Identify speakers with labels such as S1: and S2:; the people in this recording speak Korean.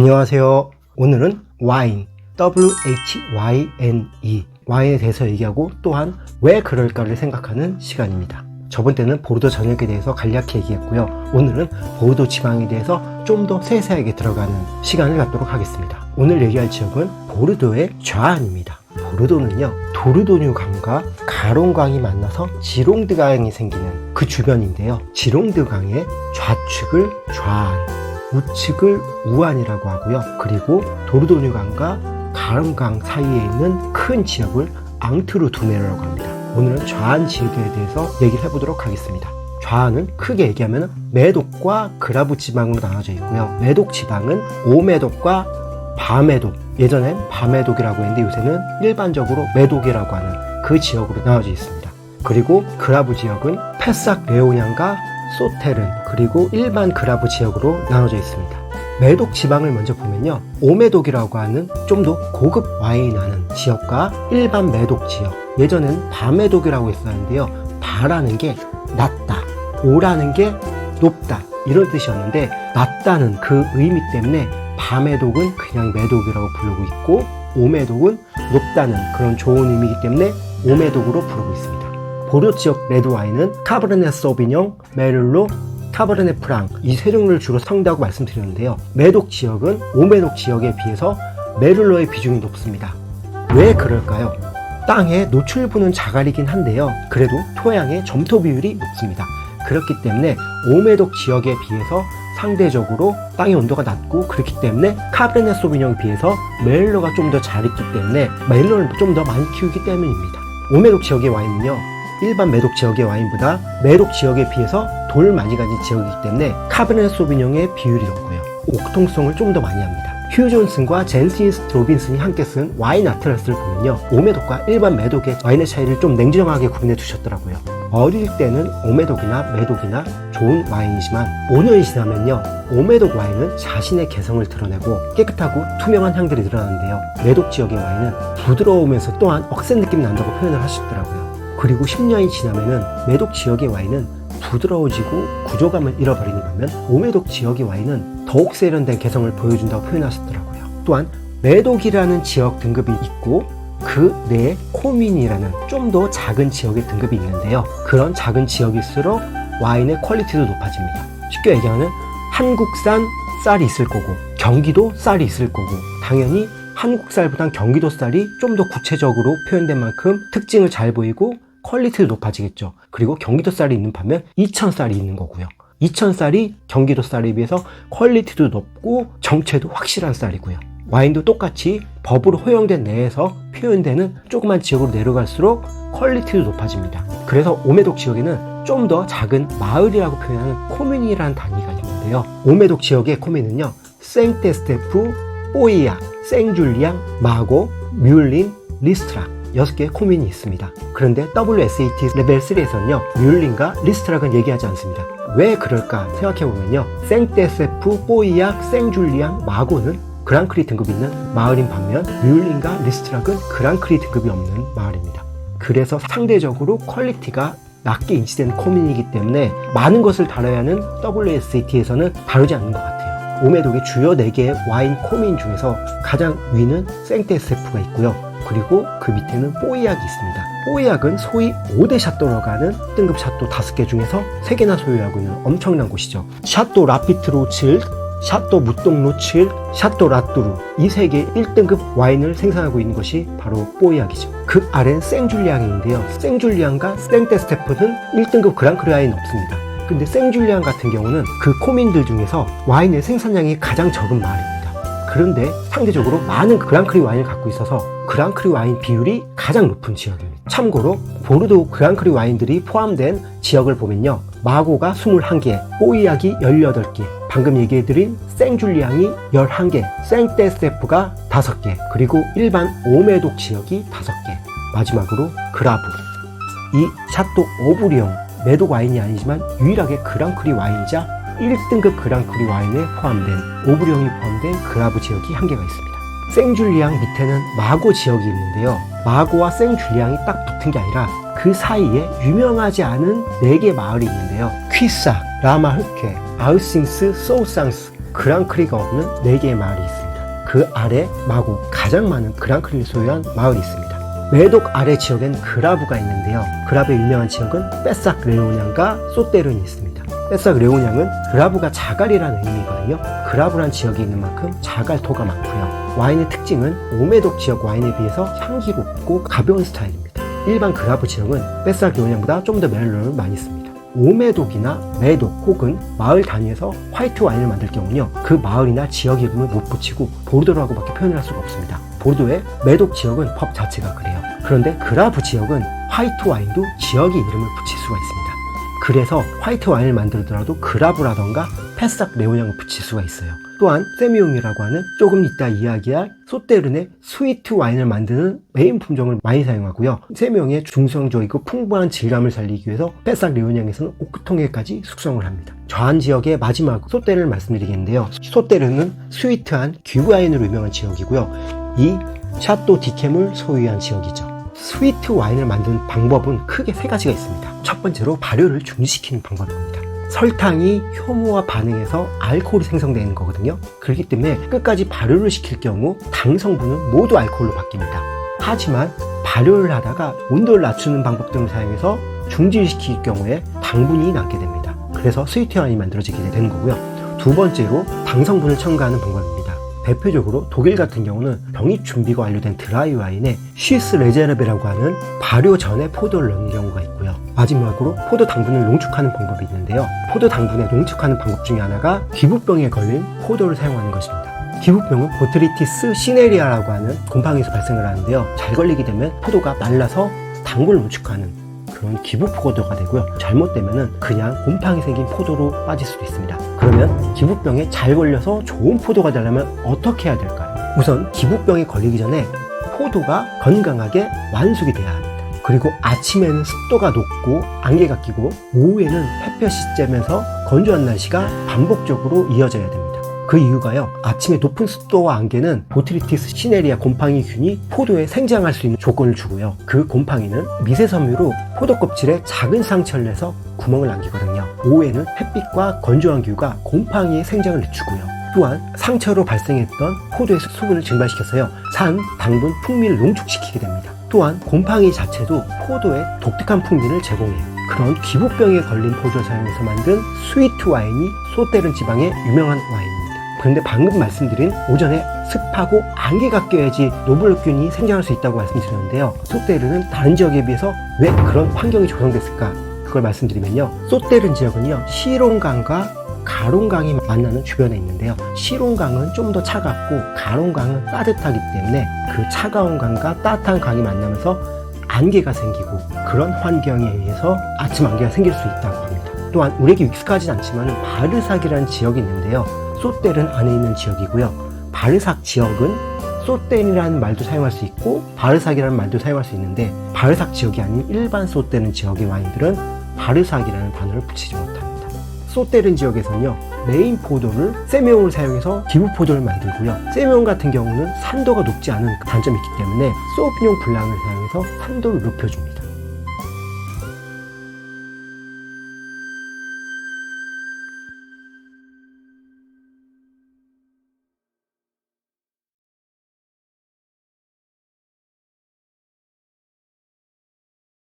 S1: 안녕하세요. 오늘은 와인, WHYNE, 와인에 대해서 얘기하고 또한 왜 그럴까를 생각하는 시간입니다. 저번 때는 보르도 전역에 대해서 간략히 얘기했고요. 오늘은 보르도 지방에 대해서 좀 더 세세하게 들어가는 시간을 갖도록 하겠습니다. 오늘 얘기할 지역은 보르도의 좌안입니다. 보르도는요, 도르도뉴 강과 가롱강이 만나서 지롱드 강이 생기는 그 주변인데요. 지롱드 강의 좌측을 좌안, 우측을 우안이라고 하고요. 그리고 도르도뉴 강과 가롱강 사이에 있는 큰 지역을 앙트르두메르라고 합니다. 오늘은 좌안 지역에 대해서 얘기를 해보도록 하겠습니다. 좌안은 크게 얘기하면 메독과 그라브 지방으로 나눠져 있고요. 메독 지방은 오메독과 바메독, 예전엔 바메독이라고 했는데 요새는 일반적으로 메독이라고 하는 그 지역으로 나눠져 있습니다. 그리고 그라브 지역은 페삭 레오냥과 소테른, 그리고 일반 그라브 지역으로 나눠져 있습니다. 메독 지방을 먼저 보면요, 오메독이라고 하는 좀 더 고급 와인이 나는 지역과 일반 메독 지역, 예전에는 바메독이라고 했었는데요, 바라는 게 낮다, 오라는 게 높다 이런 뜻이었는데, 낮다는 그 의미 때문에 바메독은 그냥 메독이라고 부르고 있고, 오메독은 높다는 그런 좋은 의미이기 때문에 오메독으로 부르고 있습니다. 보르도 지역 레드 와인은 카베르네 소비뇽, 메를로, 카베르네 프랑 이 세 종류를 주로 섞는다고 말씀드렸는데요. 메독 지역은 오메독 지역에 비해서 메를로의 비중이 높습니다. 왜 그럴까요? 땅에 노출부는 자갈이긴 한데요, 그래도 토양의 점토 비율이 높습니다. 그렇기 때문에 오메독 지역에 비해서 상대적으로 땅의 온도가 낮고, 그렇기 때문에 카베르네 소비뇽에 비해서 메를로가 좀 더 잘 익기 때문에 메를로를 좀 더 많이 키우기 때문입니다. 오메독 지역의 와인은요, 일반 메독 지역의 와인보다 메독 지역에 비해서 돌을 많이 가진 지역이기 때문에 카베르네 소비뇽의 비율이 높고요, 옥통성을 좀 더 많이 합니다. 휴 존슨과 젠시스 로빈슨이 함께 쓴 와인 아틀라스를 보면요, 오메독과 일반 메독의 와인의 차이를 좀 냉정하게 구분해 두셨더라고요. 어릴 때는 오메독이나 메독이나 좋은 와인이지만 5년이 지나면요, 오메독 와인은 자신의 개성을 드러내고 깨끗하고 투명한 향들이 드러나는데요, 메독 지역의 와인은 부드러우면서 또한 억센 느낌이 난다고 표현을 하시더라고요. 그리고 10년이 지나면은 메독 지역의 와인은 부드러워지고 구조감을 잃어버리는 반면 오메독 지역의 와인은 더욱 세련된 개성을 보여준다고 표현하셨더라고요. 또한 메독이라는 지역 등급이 있고 그 내에 코민이라는 좀 더 작은 지역의 등급이 있는데요, 그런 작은 지역일수록 와인의 퀄리티도 높아집니다. 쉽게 얘기하면 한국산 쌀이 있을 거고 경기도 쌀이 있을 거고, 당연히 한국 쌀보단 경기도 쌀이 좀 더 구체적으로 표현된 만큼 특징을 잘 보이고 퀄리티도 높아지겠죠. 그리고 경기도 쌀이 있는 반면 이천 쌀이 있는 거고요. 이천 쌀이 경기도 쌀에 비해서 퀄리티도 높고 정체도 확실한 쌀이고요. 와인도 똑같이 법으로 허용된 내에서 표현되는 조그만 지역으로 내려갈수록 퀄리티도 높아집니다. 그래서 오메독 지역에는 좀 더 작은 마을이라고 표현하는 코민이라는 단위가 있는데요, 오메독 지역의 코민은요, 생테스테프, 뽀이야, 생줄리앙, 마고, 뮬린, 리스트락 6개의 코민이 있습니다. 그런데 WSET 레벨 3에서는요, 뮬린과 리스트락은 얘기하지 않습니다. 왜 그럴까 생각해보면요, 생테세프, 뽀이약, 생줄리앙, 마고는 그랑크리 등급이 있는 마을인 반면 뮬린과 리스트락은 그랑크리 등급이 없는 마을입니다. 그래서 상대적으로 퀄리티가 낮게 인지되는 코민이기 때문에 많은 것을 다뤄야 하는 WSET에서는 다루지 않는 것 같아요. 오메독의 주요 4개의 와인 코민 중에서 가장 위는 생테세프가 있고요, 그리고 그 밑에는 뽀이약이 있습니다. 뽀이약은 소위 5대 샤또라고 하는 등급 샤또 5개 중에서 3개나 소유하고 있는 엄청난 곳이죠. 샤또 라피트로칠, 샤또 무똥로칠, 샤또 라뚜르, 이 3개의 1등급 와인을 생산하고 있는 것이 바로 뽀이약이죠. 그 아래는 생줄리앙인데요, 생줄리앙과 생테스테프는 1등급 그랑크리 와인은 없습니다. 근데 생줄리앙 같은 경우는 그 코민들 중에서 와인의 생산량이 가장 적은 마을입니다. 그런데 상대적으로 많은 그랑크리 와인을 갖고 있어서 그랑크리 와인 비율이 가장 높은 지역입니다. 참고로 보르도 그랑크리 와인들이 포함된 지역을 보면요, 마고가 21개, 뽀이약이 18개, 방금 얘기해드린 생줄리앙이 11개, 생테세프가 5개, 그리고 일반 오메독 지역이 5개, 마지막으로 그라브, 이 샤또 오브리옹, 메독 와인이 아니지만 유일하게 그랑크리 와인이자 1등급 그랑크리 와인에 포함된 오브리옹이 포함된 그라브 지역이 1개가 있습니다. 생줄리앙 밑에는 마고 지역이 있는데요, 마고와 생줄리앙이 딱 붙은 게 아니라 그 사이에 유명하지 않은 4개 마을이 있는데요, 퀴사, 라마흐케, 아우싱스, 소우상스, 그랑크리가 없는 4개의 마을이 있습니다. 그 아래 마고 가장 많은 그랑크리를 소유한 마을이 있습니다. 메독 아래 지역엔 그라브가 있는데요. 그라브의 유명한 지역은 빼싹 레오냥과 소떼른이 있습니다. 빼싹 레오냥은 그라브가 자갈이라는 의미거든요. 그라브란 지역이 있는 만큼 자갈토가 많고요. 와인의 특징은 오메독 지역 와인에 비해서 향기롭고 가벼운 스타일입니다. 일반 그라브 지역은 빼싹 레오냥보다 좀 더 멜론을 많이 씁니다. 오메독이나 메독 혹은 마을 단위에서 화이트 와인을 만들 경우는요, 그 마을이나 지역 이름을 못 붙이고 보르도라고밖에 표현을 할 수가 없습니다. 보르도의 메독 지역은 법 자체가 그래요. 그런데 그라브 지역은 화이트 와인도 지역의 이름을 붙일 수가 있습니다. 그래서 화이트 와인을 만들더라도 그라브라던가 패싹 레오냥을 붙일 수가 있어요. 또한 세미용이라고 하는 조금 이따 이야기할 소떼른의 스위트 와인을 만드는 메인 품종을 많이 사용하고요. 세미용의 중성적이고 풍부한 질감을 살리기 위해서 패싹 레오냥에서는 오크통에까지 숙성을 합니다. 저한 지역의 마지막 소떼른을 말씀드리겠는데요. 소떼른은 스위트한 귀와인으로 유명한 지역이고요. 이 샤또 디켐을 소유한 지역이죠. 스위트 와인을 만드는 방법은 크게 3가지가 있습니다. 첫 번째로 발효를 중지시키는 방법입니다. 설탕이 효모와 반응해서 알코올이 생성되는 거거든요. 그렇기 때문에 끝까지 발효를 시킬 경우 당 성분은 모두 알코올로 바뀝니다. 하지만 발효를 하다가 온도를 낮추는 방법 등을 사용해서 중지시킬 경우에 당분이 남게 됩니다. 그래서 스위트 와인이 만들어지게 되는 거고요. 두 번째로 당 성분을 첨가하는 방법입니다. 대표적으로 독일 같은 경우는 병입 준비가 완료된 드라이 와인에 쉬스 레제르베라고 하는 발효 전에 포도를 넣는 경우가 있고요. 마지막으로 포도 당분을 농축하는 방법이 있는데요. 포도 당분을 농축하는 방법 중에 하나가 기부병에 걸린 포도를 사용하는 것입니다. 기부병은 보트리티스 시네리아라고 하는 곰팡이에서 발생을 하는데요. 잘 걸리게 되면 포도가 말라서 당분을 농축하는 그런 기부포도가 되고요. 잘못되면 그냥 곰팡이 생긴 포도로 빠질 수도 있습니다. 그러면 기부병에 잘 걸려서 좋은 포도가 되려면 어떻게 해야 될까요? 우선 기부병에 걸리기 전에 포도가 건강하게 완숙이 돼야 합니다. 그리고 아침에는 습도가 높고 안개가 끼고 오후에는 햇볕이 쬐면서 건조한 날씨가 반복적으로 이어져야 됩니다. 그 이유가요, 아침에 높은 습도와 안개는 보트리티스 시네리아 곰팡이균이 포도에 생장할 수 있는 조건을 주고요. 그 곰팡이는 미세섬유로 포도 껍질에 작은 상처를 내서 구멍을 남기거든요. 오후에는 햇빛과 건조한 기후가 곰팡이의 생장을 늦추고요. 또한 상처로 발생했던 포도의 수분을 증발시켜서요, 산, 당분, 풍미를 농축시키게 됩니다. 또한 곰팡이 자체도 포도에 독특한 풍미를 제공해요. 그런 기부병에 걸린 포도를 사용해서 만든 스위트 와인이 소떼른 지방의 유명한 와인입니다. 그런데 방금 말씀드린 오전에 습하고 안개가 껴야지 노블균이 생장할 수 있다고 말씀드렸는데요. 소떼른은 다른 지역에 비해서 왜 그런 환경이 조성됐을까? 그걸 말씀드리면요. 소떼른 지역은요, 시롱강과 가롱강이 만나는 주변에 있는데요. 시롱강은 좀 더 차갑고 가롱강은 따뜻하기 때문에 그 차가운 강과 따뜻한 강이 만나면서 안개가 생기고 그런 환경에 의해서 아침 안개가 생길 수 있다고 합니다. 또한 우리에게 익숙하진 않지만 바르삭이라는 지역이 있는데요. 소떼른 안에 있는 지역이고요. 바르삭 지역은 소떼른이라는 말도 사용할 수 있고 바르삭이라는 말도 사용할 수 있는데 바르삭 지역이 아닌 일반 소떼른 지역의 와인들은 바르삭이라는 단어를 붙이지 못합니다. 소떼른 지역에서는요, 메인 포도를 세미용을 사용해서 기부포도를 만들고요. 세미용 같은 경우는 산도가 높지 않은 단점이 있기 때문에 소비뇽 블랑을 사용해서 산도를 높여줍니다.